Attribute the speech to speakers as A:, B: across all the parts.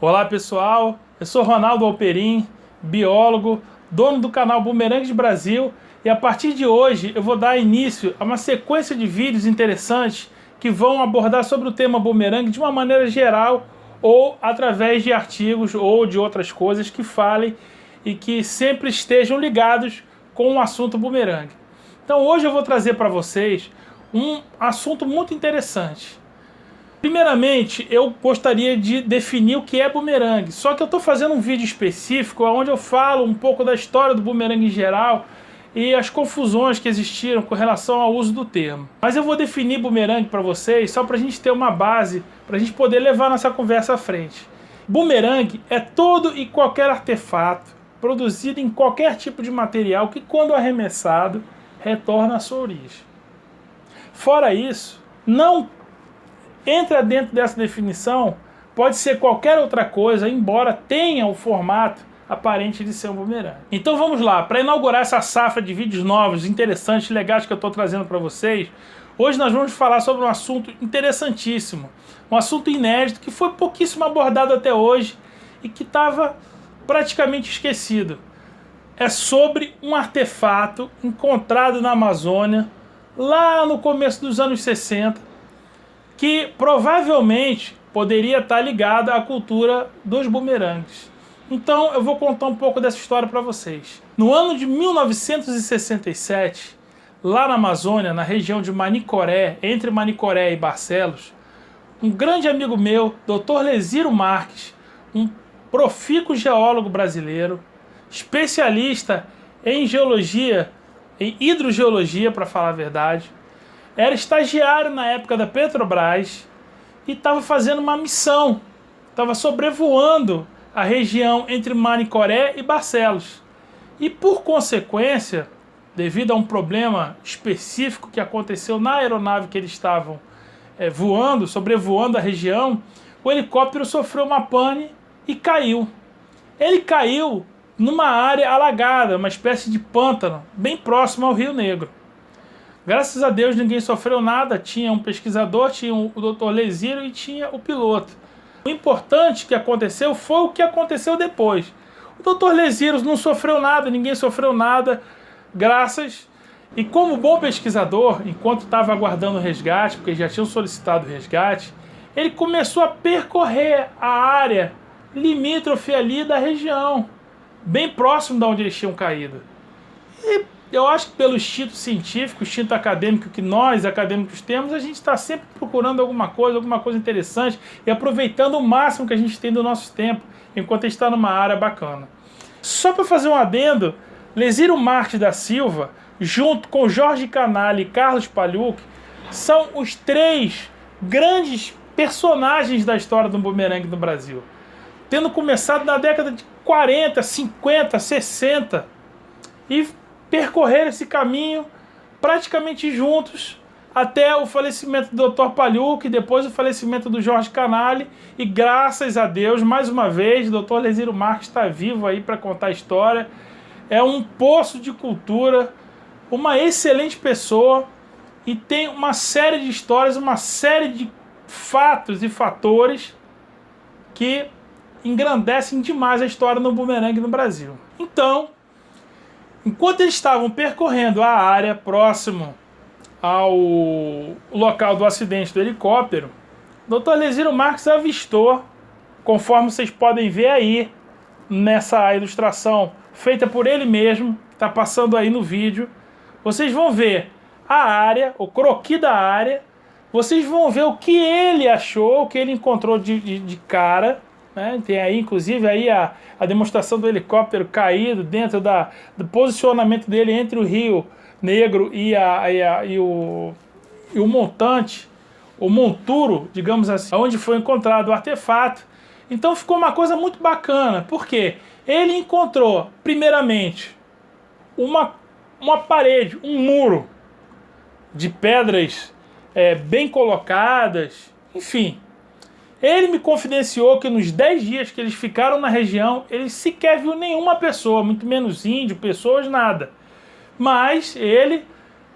A: Olá pessoal, eu sou Ronaldo Alperin, biólogo, dono do canal Bumerangues Brasil, e a partir de hoje eu vou dar início a uma sequência de vídeos interessantes que vão abordar sobre o tema bumerangue de uma maneira geral ou através de artigos ou de outras coisas que falem e que sempre estejam ligados com o assunto bumerangue. Então hoje eu vou trazer para vocês um assunto muito interessante. Primeiramente, eu gostaria de definir o que é bumerangue, só que eu estou fazendo um vídeo específico onde eu falo um pouco da história do bumerangue em geral e as confusões que existiram com relação ao uso do termo. Mas eu vou definir bumerangue para vocês só para a gente ter uma base, para a gente poder levar nossa conversa à frente. Bumerangue é todo e qualquer artefato produzido em qualquer tipo de material que, quando arremessado, retorna à sua origem. Fora isso, não entra dentro dessa definição, pode ser qualquer outra coisa, embora tenha o formato aparente de ser um bumerangue. Então vamos lá, para inaugurar essa safra de vídeos novos, interessantes, legais que eu estou trazendo para vocês, hoje nós vamos falar sobre um assunto interessantíssimo, um assunto inédito que foi pouquíssimo abordado até hoje e que estava praticamente esquecido. É sobre um artefato encontrado na Amazônia, lá no começo dos anos 60, que provavelmente poderia estar ligado à cultura dos bumerangues. Então eu vou contar um pouco dessa história para vocês. No ano de 1967, lá na Amazônia, na região de Manicoré, entre Manicoré e Barcelos, um grande amigo meu, Dr. Leziro Marques, um profícuo geólogo brasileiro, especialista em geologia, em hidrogeologia, para falar a verdade, era estagiário na época da Petrobras e estava fazendo uma missão, estava sobrevoando a região entre Manicoré e Barcelos. E por consequência, devido a um problema específico que aconteceu na aeronave que eles estavam voando, sobrevoando a região, o helicóptero sofreu uma pane e caiu. Ele caiu numa área alagada, uma espécie de pântano, bem próximo ao Rio Negro. Graças a Deus ninguém sofreu nada, tinha um pesquisador, tinha o Dr. Leziro e tinha o piloto. O importante que aconteceu foi o que aconteceu depois. O Dr. Leziro não sofreu nada, ninguém sofreu nada, graças. E como bom pesquisador, enquanto estava aguardando o resgate, porque já tinham solicitado o resgate, ele começou a percorrer a área limítrofe ali da região, bem próximo de onde eles tinham caído. E eu acho que pelo instinto científico, instinto acadêmico que nós, acadêmicos, temos, a gente está sempre procurando alguma coisa interessante e aproveitando o máximo que a gente tem do nosso tempo, enquanto a gente está numa área bacana. Só para fazer um adendo, Leziro Marques da Silva, junto com Jorge Canale e Carlos Pagliuca, são os três grandes personagens da história do bumerangue no Brasil. Tendo começado na década de 40, 50, 60 e percorrer esse caminho praticamente juntos até o falecimento do Dr. Pagliuca e depois o falecimento do Jorge Canale, e graças a Deus, mais uma vez, o Dr. Leziro Marques está vivo aí para contar a história. É um poço de cultura, uma excelente pessoa e tem uma série de histórias, uma série de fatos e fatores que engrandecem demais a história do bumerangue no Brasil. Então, enquanto eles estavam percorrendo a área próximo ao local do acidente do helicóptero, o Dr. Leziro Marques avistou, conforme vocês podem ver aí nessa ilustração feita por ele mesmo, está passando aí no vídeo, vocês vão ver a área, o croquis da área, vocês vão ver o que ele achou, o que ele encontrou de cara. Tem aí, inclusive, aí a demonstração do helicóptero caído dentro do posicionamento dele entre o Rio Negro e o montante, o monturo, digamos assim, onde foi encontrado o artefato. Então ficou uma coisa muito bacana, porque ele encontrou, primeiramente, uma parede, um muro de pedras bem colocadas, enfim. Ele me confidenciou que nos 10 dias que eles ficaram na região, ele sequer viu nenhuma pessoa, muito menos índio, pessoas, nada. Mas ele,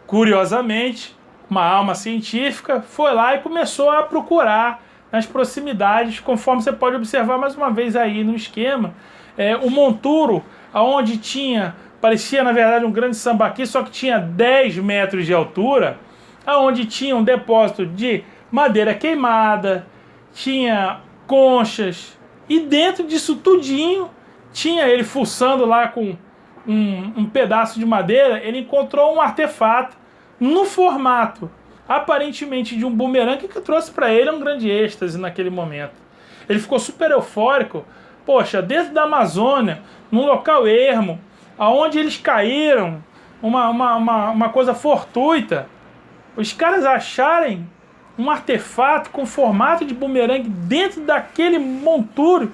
A: curiosamente, uma alma científica, foi lá e começou a procurar nas proximidades, conforme você pode observar mais uma vez aí no esquema. O monturo, aonde tinha, parecia na verdade um grande sambaqui, só que tinha 10 metros de altura, aonde tinha um depósito de madeira queimada, tinha conchas, e dentro disso tudinho, tinha ele fuçando lá com um pedaço de madeira, ele encontrou um artefato no formato, aparentemente, de um bumerangue, que trouxe para ele um grande êxtase naquele momento. Ele ficou super eufórico. Poxa, dentro da Amazônia, num local ermo, aonde eles caíram, uma coisa fortuita, os caras acharem um artefato com formato de bumerangue dentro daquele monturo,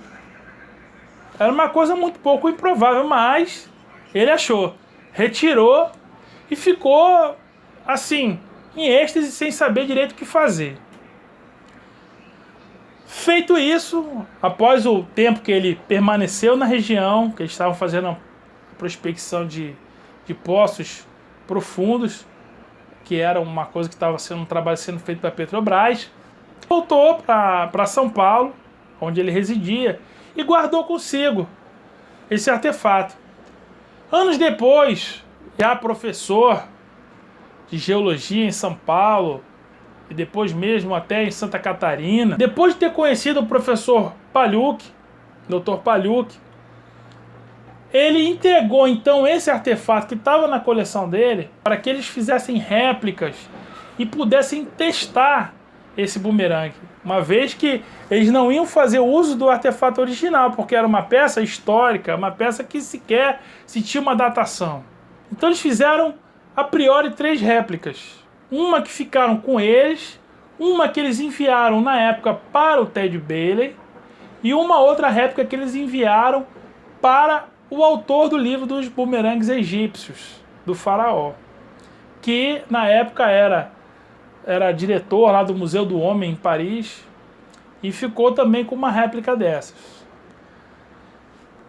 A: era uma coisa muito pouco improvável, mas ele achou, retirou e ficou assim, em êxtase, sem saber direito o que fazer. Feito isso, após o tempo que ele permaneceu na região, que eles estavam fazendo a prospecção de poços profundos, que era uma coisa que estava sendo um trabalho sendo feito pela Petrobras, voltou para São Paulo, onde ele residia, e guardou consigo esse artefato. Anos depois, já professor de geologia em São Paulo, e depois mesmo até em Santa Catarina, depois de ter conhecido o professor Pagliuca, Dr. Pagliuca, ele entregou então esse artefato que estava na coleção dele para que eles fizessem réplicas e pudessem testar esse bumerangue, uma vez que eles não iam fazer uso do artefato original, porque era uma peça histórica, uma peça que sequer se tinha uma datação. Então eles fizeram a priori 3 réplicas. Uma que ficaram com eles, uma que eles enviaram na época para o Ted Bailey e uma outra réplica que eles enviaram para o autor do livro dos bumerangues egípcios, do faraó, que na época era diretor lá do Museu do Homem em Paris e ficou também com uma réplica dessas.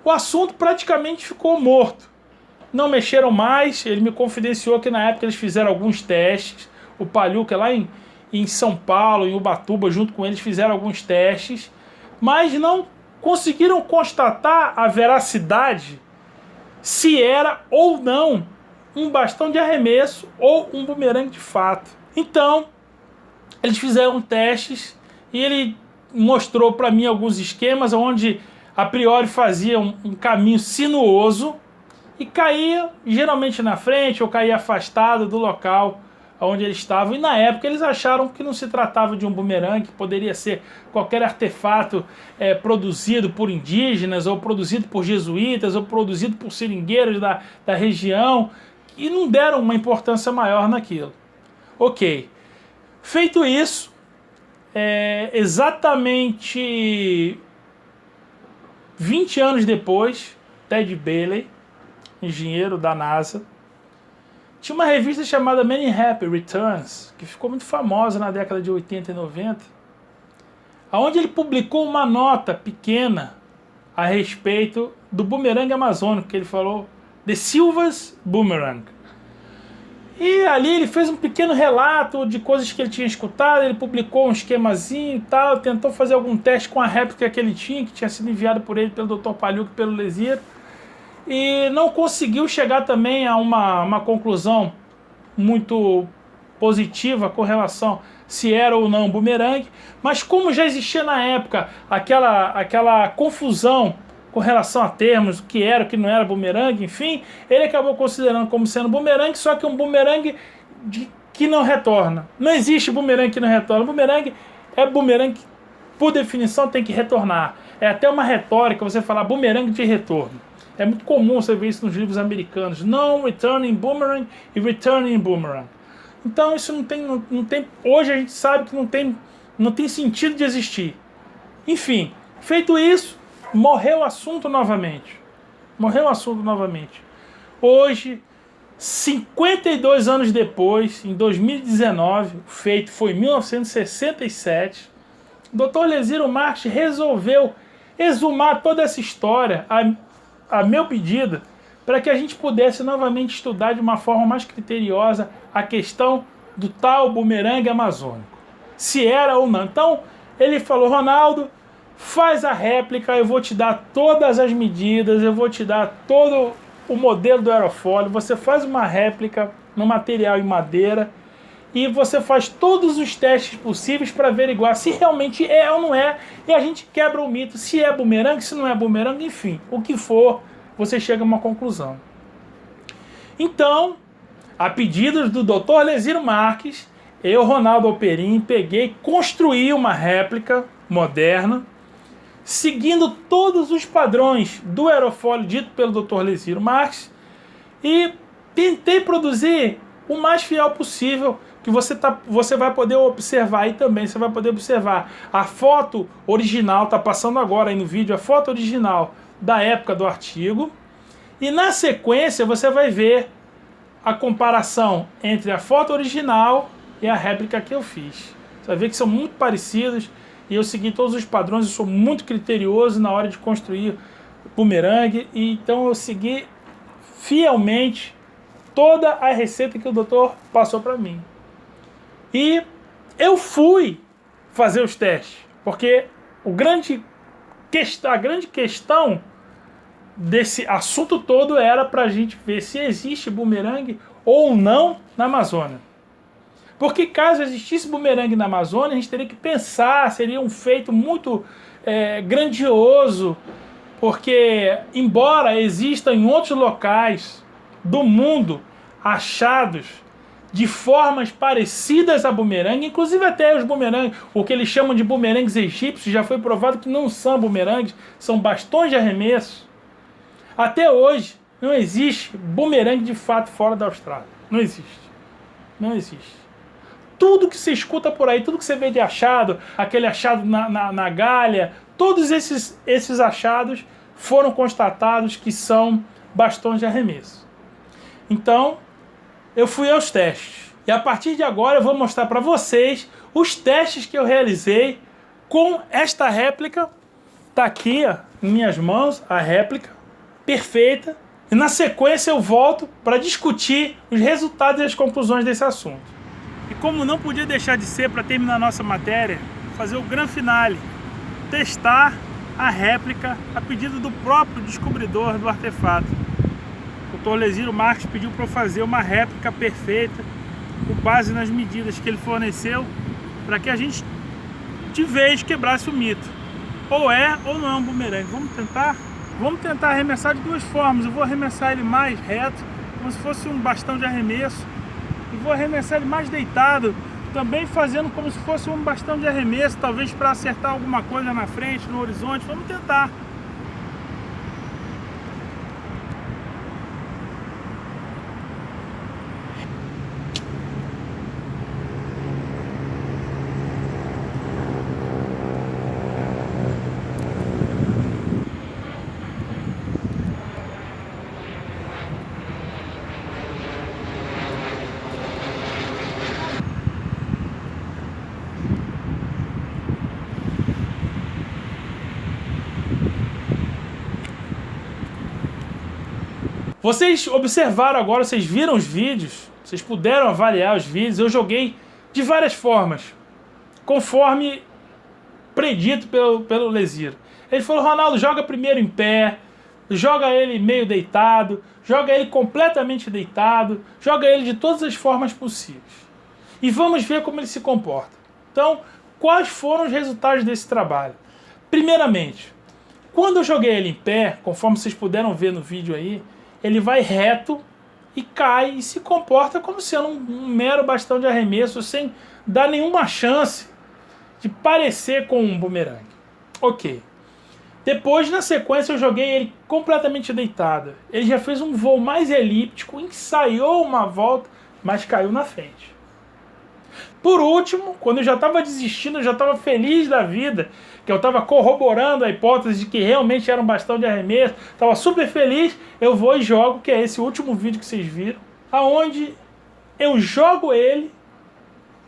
A: O assunto praticamente ficou morto. Não mexeram mais. Ele me confidenciou que na época eles fizeram alguns testes. O Pagliuca lá em São Paulo, em Ubatuba, junto com eles fizeram alguns testes, mas não conseguiram constatar a veracidade, se era ou não um bastão de arremesso ou um bumerangue de fato. Então, eles fizeram testes e ele mostrou para mim alguns esquemas onde a priori fazia um caminho sinuoso e caía geralmente na frente ou caía afastado do local onde eles estavam. E na época eles acharam que não se tratava de um bumerangue, que poderia ser qualquer artefato produzido por indígenas, ou produzido por jesuítas, ou produzido por seringueiros da região, e não deram uma importância maior naquilo. Ok. Feito isso, exatamente 20 anos depois, Ted Bailey, engenheiro da NASA, tinha uma revista chamada Manhattan Returns, que ficou muito famosa na década de 80 e 90, onde ele publicou uma nota pequena a respeito do bumerangue amazônico, que ele falou, The Silva's Boomerang. E ali ele fez um pequeno relato de coisas que ele tinha escutado, ele publicou um esquemazinho e tal, tentou fazer algum teste com a réplica que ele tinha, que tinha sido enviada por ele, pelo Dr. Pagliuca e pelo Lesier, e não conseguiu chegar também a uma conclusão muito positiva com relação se era ou não um bumerangue, mas como já existia na época aquela confusão com relação a termos, o que era, o que não era bumerangue, enfim, ele acabou considerando como sendo bumerangue, só que um bumerangue que não retorna. Não existe bumerangue que não retorna. Bumerangue é bumerangue, por definição, tem que retornar. É até uma retórica você falar bumerangue de retorno. É muito comum você ver isso nos livros americanos. Não returning boomerang e returning boomerang. Então isso não tem. Hoje a gente sabe que não tem sentido de existir. Enfim, feito isso, morreu o assunto novamente. Morreu o assunto novamente. Hoje, 52 anos depois, em 2019, o feito foi em 1967, o Dr. Leziro Marques resolveu exumar toda essa história a meu pedido, para que a gente pudesse novamente estudar de uma forma mais criteriosa a questão do tal bumerangue amazônico, se era ou não. Então, Ele falou: Ronaldo, faz a réplica, eu vou te dar todas as medidas, eu vou te dar todo o modelo do aerofólio, você faz uma réplica no material em madeira e você faz todos os testes possíveis para averiguar se realmente é ou não é, e a gente quebra o mito, se é bumerangue, se não é bumerangue, enfim, o que for, você chega a uma conclusão. Então, a pedidos do Dr. Leziro Marques, eu, Ronaldo Alperin, peguei, construí uma réplica moderna, seguindo todos os padrões do aerofólio dito pelo Dr. Leziro Marques, e tentei produzir o mais fiel possível, que você vai poder observar aí também, você vai poder observar a foto original, está passando agora aí no vídeo, a foto original da época do artigo, e na sequência você vai ver a comparação entre a foto original e a réplica que eu fiz. Você vai ver que são muito parecidos, e eu segui todos os padrões, eu sou muito criterioso na hora de construir bumerangue, e então eu segui fielmente toda a receita que o doutor passou para mim. E eu fui fazer os testes, porque a grande questão desse assunto todo era para a gente ver se existe bumerangue ou não na Amazônia. Porque caso existisse bumerangue na Amazônia, a gente teria que pensar, seria um feito muito grandioso, porque embora existam em outros locais do mundo achados de formas parecidas a bumerangue, inclusive até os bumerangues, o que eles chamam de bumerangues egípcios, já foi provado que não são bumerangues, são bastões de arremesso. Até hoje não existe bumerangue de fato fora da Austrália. Não existe. Não existe. Tudo que você escuta por aí, tudo que você vê de achado, aquele achado na galha, todos esses achados foram constatados que são bastões de arremesso. Então, eu fui aos testes. E a partir de agora eu vou mostrar para vocês os testes que eu realizei com esta réplica. Está aqui ó, em minhas mãos a réplica perfeita. E na sequência eu volto para discutir os resultados e as conclusões desse assunto. E como não podia deixar de ser, para terminar a nossa matéria, fazer o grande finale, testar a réplica a pedido do próprio descobridor do artefato. O Dr. Leziro Marques pediu para eu fazer uma réplica perfeita, com base nas medidas que ele forneceu, para que a gente de vez quebrasse o mito. Ou é ou não é um bumerangue. Vamos tentar? Vamos tentar arremessar de duas formas. Eu vou arremessar ele mais reto, como se fosse um bastão de arremesso, e vou arremessar ele mais deitado, também fazendo como se fosse um bastão de arremesso, talvez para acertar alguma coisa na frente, no horizonte. Vamos tentar. Vocês observaram agora, vocês viram os vídeos, vocês puderam avaliar os vídeos, eu joguei de várias formas, conforme predito pelo Leziro. Ele falou: Ronaldo, joga primeiro em pé, joga ele meio deitado, joga ele completamente deitado, joga ele de todas as formas possíveis. E vamos ver como ele se comporta. Então, quais foram os resultados desse trabalho? Primeiramente, quando eu joguei ele em pé, conforme vocês puderam ver no vídeo aí, ele vai reto e cai e se comporta como sendo um mero bastão de arremesso, sem dar nenhuma chance de parecer com um bumerangue. Ok. Depois, na sequência, eu joguei ele completamente deitado. Ele já fez um voo mais elíptico, ensaiou uma volta, mas caiu na frente. Por último, quando eu já estava desistindo, eu já estava feliz da vida, que eu estava corroborando a hipótese de que realmente era um bastão de arremesso, estava super feliz, eu vou e jogo, que é esse último vídeo que vocês viram, aonde eu jogo ele,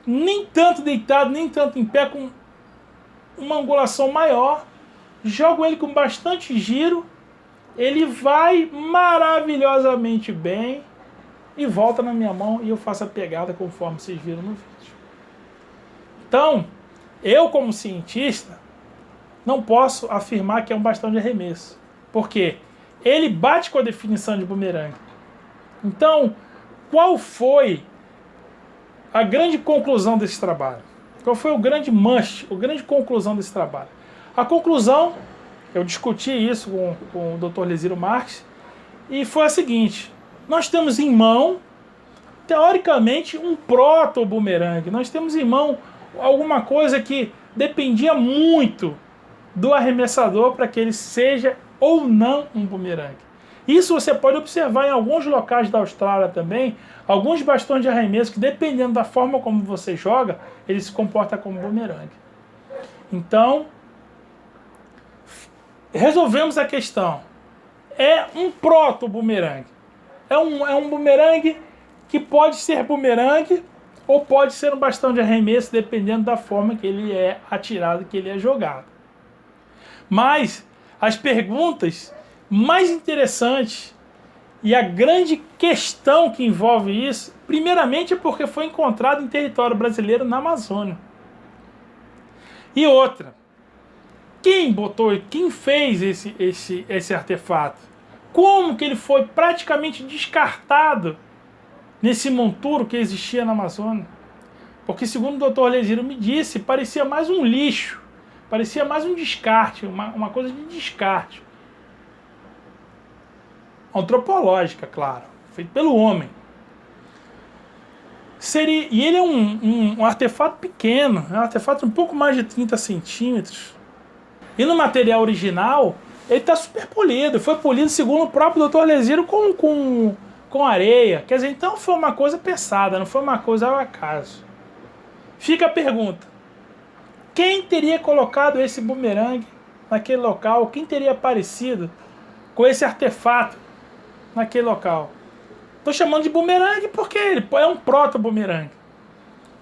A: nem tanto deitado, nem tanto em pé, com uma angulação maior, jogo ele com bastante giro, ele vai maravilhosamente bem e volta na minha mão e eu faço a pegada conforme vocês viram no vídeo. Então, Eu, como cientista, não posso afirmar que é um bastão de arremesso. Por quê? Ele bate com a definição de bumerangue. Então, qual foi a grande conclusão desse trabalho? Qual foi o grande must, a grande conclusão desse trabalho? A conclusão, eu discuti isso com o Dr. Leziro Marques, e foi a seguinte: nós temos em mão, teoricamente, um proto-bumerangue. Nós temos em mão alguma coisa que dependia muito do arremessador para que ele seja ou não um bumerangue. Isso você pode observar em alguns locais da Austrália também, alguns bastões de arremesso que, dependendo da forma como você joga, ele se comporta como bumerangue. Então, resolvemos a questão. É um proto-bumerangue. É um bumerangue que pode ser bumerangue ou pode ser um bastão de arremesso, dependendo da forma que ele é atirado, que ele é jogado. Mas as perguntas mais interessantes e a grande questão que envolve isso, primeiramente é porque foi encontrado em território brasileiro na Amazônia. E outra, quem fez esse artefato? Como que ele foi praticamente descartado nesse monturo que existia na Amazônia? Porque, segundo o Dr. Leziro me disse, parecia mais um lixo, parecia mais um descarte, uma coisa de descarte. Antropológica, claro, feito pelo homem. E ele é um artefato pequeno, é um artefato de um pouco mais de 30 centímetros. E no material original, ele está super polido. Foi polido, segundo o próprio Dr. Leziro, com areia. Quer dizer, então foi uma coisa pensada, não foi uma coisa ao acaso. Fica a pergunta: quem teria colocado esse bumerangue naquele local? Quem teria aparecido com esse artefato naquele local? Estou chamando de bumerangue porque ele é um proto-bumerangue.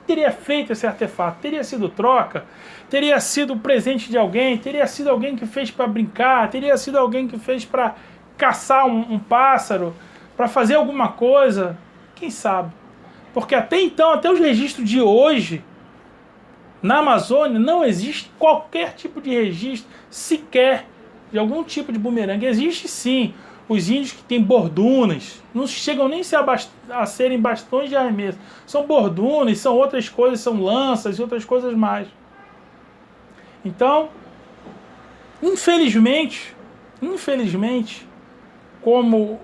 A: Teria feito esse artefato? Teria sido troca? Teria sido presente de alguém? Teria sido alguém que fez para brincar? Teria sido alguém que fez para caçar um pássaro? Para fazer alguma coisa? Quem sabe? Porque até então, até os registros de hoje, na Amazônia, não existe qualquer tipo de registro sequer de algum tipo de bumerangue. Existe sim os índios que têm bordunas, não chegam nem a serem bastões de arremesso. São bordunas, são outras coisas, são lanças e outras coisas mais. Então, infelizmente, como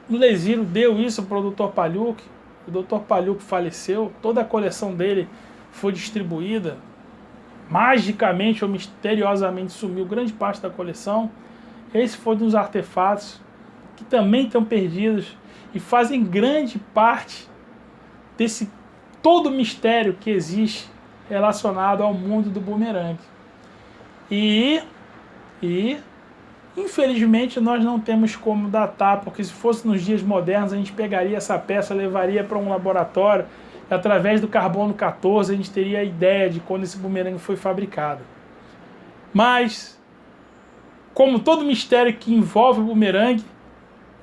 A: o Leziro deu isso para o Dr. Pagliuca, o Dr. Pagliuca faleceu, toda a coleção dele foi distribuída, magicamente ou misteriosamente sumiu grande parte da coleção. Esse foi um dos artefatos que também estão perdidos e fazem grande parte desse todo mistério que existe relacionado ao mundo do bumerangue. E infelizmente nós não temos como datar, porque se fosse nos dias modernos a gente pegaria essa peça, levaria para um laboratório e através do carbono 14 a gente teria a ideia de quando esse bumerangue foi fabricado. Mas, como todo mistério que envolve o bumerangue,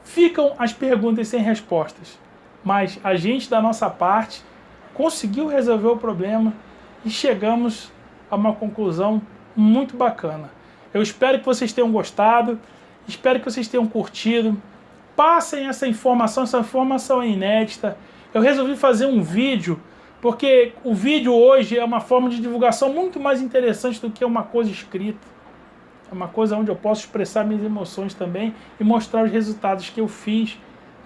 A: ficam as perguntas sem respostas. Mas a gente, da nossa parte, conseguiu resolver o problema e chegamos a uma conclusão muito bacana. Eu espero que vocês tenham gostado, espero que vocês tenham curtido. Passem essa informação é inédita. Eu resolvi fazer um vídeo, porque o vídeo hoje é uma forma de divulgação muito mais interessante do que uma coisa escrita. É uma coisa onde eu posso expressar minhas emoções também e mostrar os resultados que eu fiz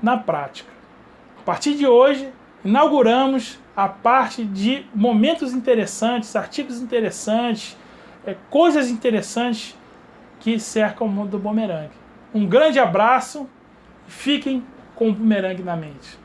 A: na prática. A partir de hoje, inauguramos a parte de momentos interessantes, artigos interessantes, coisas interessantes que cercam o mundo do bumerangue. Um grande abraço e fiquem com o bumerangue na mente.